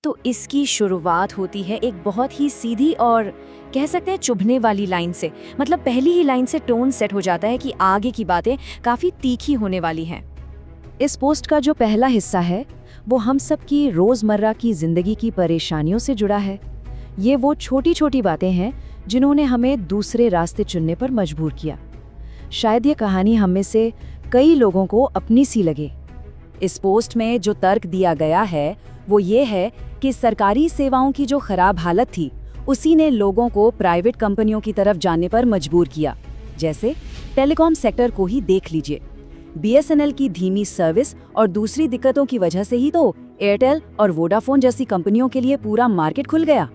तो इसकी शुरुआत होती है एक बहुत ही सीधी और कह सकते हैं चुभने वाली लाइन से। मतलब पहली ही लाइन से टोन सेट हो जाता है कि आगे की बातें काफ़ी तीखी होने वाली हैं। इस पोस्ट का जो पहला हिस्सा है वो हम सब की रोज़मर्रा की ज़िंदगी की परेशानियों से जुड़ा है। ये वो छोटी छोटी बातें हैं जिन्होंने हमें दूसरे रास्ते चुनने पर मजबूर किया। शायद ये कहानी हम में से कई लोगों को अपनी सी लगे। इस पोस्ट में जो तर्क दिया गया है वो ये है कि सरकारी सेवाओं की जो खराब हालत थी उसी ने लोगों को प्राइवेट कंपनियों की तरफ जाने पर मजबूर किया। जैसे टेलीकॉम सेक्टर को ही देख लीजिए। BSNL की धीमी सर्विस और दूसरी दिक्कतों की वजह से ही तो एयरटेल और वोडाफोन जैसी कंपनियों के लिए पूरा मार्केट खुल गया।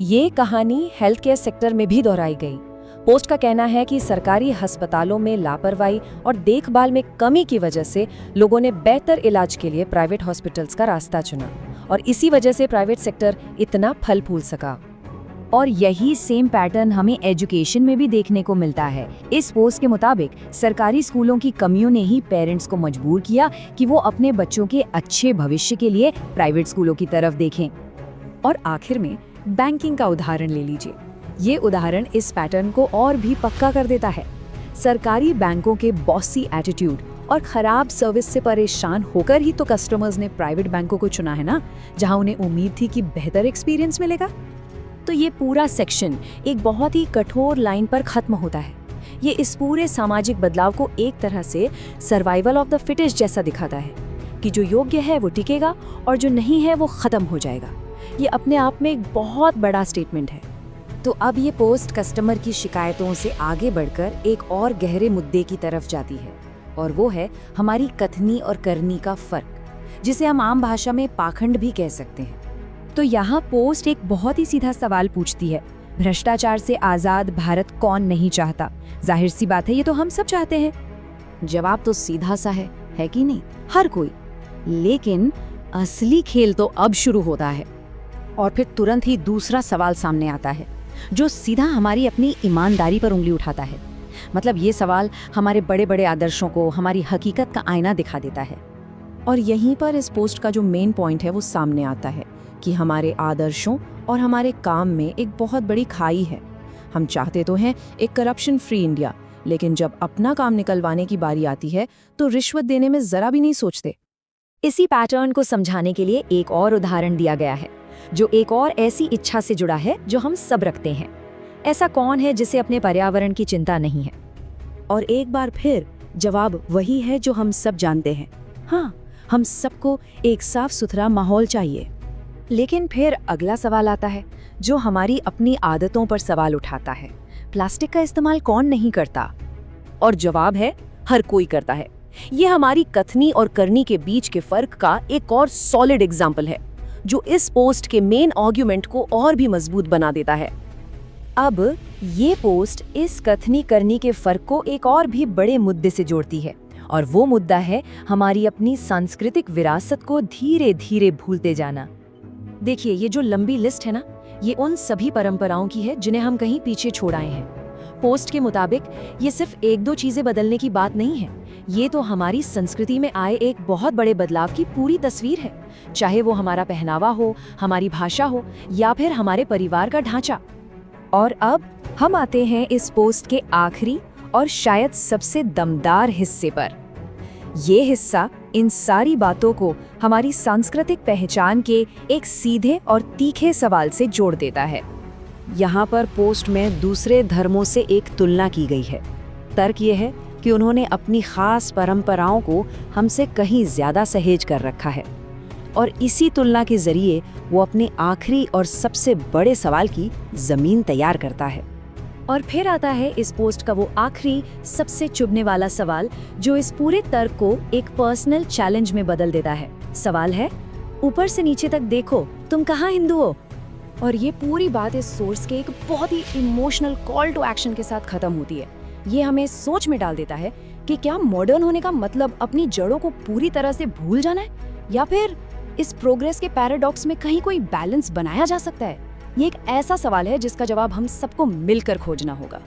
ये कहानी हेल्थ केयर सेक्टर में भी दोहराई गई। पोस्ट का कहना है कि सरकारी अस्पतालों में लापरवाही और देखभाल में कमी की वजह से लोगों ने बेहतर इलाज के लिए प्राइवेट हॉस्पिटल्स का रास्ता चुना और इसी वजह से प्राइवेट सेक्टर इतना फल फूल सका। और यही सेम पैटर्न हमें एजुकेशन में भी देखने को मिलता है। इस पोस्ट के मुताबिक सरकारी स्कूलों की कमियों ने ही पेरेंट्स को मजबूर किया कि वो अपने बच्चों के अच्छे भविष्य के लिए प्राइवेट स्कूलों की तरफ देखें। और आखिर में बैंकिंग का उदाहरण ले लीजिए। ये उदाहरण इस पैटर्न को और भी पक्का कर देता है। सरकारी बैंकों के बॉसी एटीट्यूड और खराब सर्विस से परेशान होकर ही तो कस्टमर्स ने प्राइवेट बैंकों को चुना है ना, जहां उन्हें उम्मीद थी कि बेहतर एक्सपीरियंस मिलेगा। तो ये पूरा सेक्शन एक बहुत ही कठोर लाइन पर खत्म होता है। ये इस पूरे सामाजिक बदलाव को एक तरह से सर्वाइवल ऑफ द फिटेस्ट जैसा दिखाता है कि जो योग्य है वो टिकेगा और जो नहीं है वो खत्म हो जाएगा। ये अपने आप में एक बहुत बड़ा स्टेटमेंट है। तो अब ये पोस्ट कस्टमर की शिकायतों से आगे बढ़कर एक और गहरे मुद्दे की तरफ जाती है और वो है हमारी कथनी और करनी का फर्क, जिसे हम आम भाषा में पाखंड भी कह सकते हैं। तो यहाँ पोस्ट एक बहुत ही सीधा सवाल पूछती है, भ्रष्टाचार से आज़ाद भारत कौन नहीं चाहता? जाहिर सी बात है ये तो हम सब चाहते हैं। जवाब तो सीधा सा है कि नहीं? हर कोई। लेकिन असली खेल तो अब शुरू होता है। और फिर तुरंत ही दूसरा सवाल सामने आता है जो सीधा हमारी अपनी ईमानदारी पर उंगली उठाता है। मतलब ये सवाल हमारे बड़े बड़े आदर्शों को, हमारी हकीकत का आईना दिखा देता है। और यहीं पर इस पोस्ट का जो मेन पॉइंट है वो सामने आता है कि हमारे आदर्शों और हमारे काम में एक बहुत बड़ी खाई है। हम चाहते तो हैं एक करप्शन फ्री इंडिया, लेकिन जब अपना काम निकलवाने की बारी आती है तो रिश्वत देने में जरा भी नहीं सोचते। इसी पैटर्न को समझाने के लिए एक और उदाहरण दिया गया है जो एक और ऐसी इच्छा से जुड़ा है जो हम सब रखते हैं। ऐसा कौन है जिसे अपने पर्यावरण की चिंता नहीं है? और एक बार फिर जवाब वही है जो हम सब जानते हैं। हाँ, हम सबको एक साफ सुथरा माहौल चाहिए। लेकिन फिर अगला सवाल आता है जो हमारी अपनी आदतों पर सवाल उठाता है। प्लास्टिक का इस्तेमाल कौन नहीं करता? और जवाब है हर कोई करता है। ये हमारी कथनी और करनी के बीच के फर्क का एक और सॉलिड एग्जाम्पल है जो इस पोस्ट के मेन आर्ग्यूमेंट को और भी मजबूत बना देता है। अब ये पोस्ट इस कथनी करनी के फर्क को एक और भी बड़े मुद्दे से जोड़ती है और वो मुद्दा है हमारी अपनी सांस्कृतिक विरासत को धीरे धीरे भूलते जाना। देखिए, ये जो लंबी लिस्ट है ना, ये उन सभी परंपराओं की है जिन्हें हम कहीं पीछे छोड़ आए हैं। पोस्ट के मुताबिक ये सिर्फ एक दो चीजें बदलने की बात नहीं है, ये तो हमारी संस्कृति में आए एक बहुत बड़े बदलाव की पूरी तस्वीर है। चाहे वो हमारा पहनावा हो, हमारी भाषा हो या फिर हमारे परिवार का ढांचा। और अब हम आते हैं इस पोस्ट के आखिरी और शायद सबसे दमदार हिस्से पर। ये हिस्सा इन सारी बातों को हमारी सांस्कृतिक पहचान के एक सीधे और तीखे सवाल से जोड़ देता है। यहाँ पर पोस्ट में दूसरे धर्मों से एक तुलना की गई है। तर्क ये है कि उन्होंने अपनी खास परंपराओं को हमसे कहीं ज्यादा सहेज कर रखा है और इसी तुलना के जरिए वो अपने आखिरी और सबसे बड़े सवाल की जमीन तैयार करता है। और फिर आता है इस पोस्ट का वो आखिरी सबसे चुभने वाला सवाल जो इस पूरे तर्क को एक पर्सनल चैलेंज में बदल देता है। सवाल है, ऊपर से नीचे तक देखो, तुम कहाँ हिंदू हो? और ये पूरी बात इस सोर्स के एक बहुत ही इमोशनल कॉल टू एक्शन के साथ खत्म होती है। ये हमें सोच में डाल देता है कि क्या मॉडर्न होने का मतलब अपनी जड़ों को पूरी तरह से भूल जाना है, या फिर इस प्रोग्रेस के पैराडॉक्स में कहीं कोई बैलेंस बनाया जा सकता है। ये एक ऐसा सवाल है जिसका जवाब हम सबको मिलकर खोजना होगा।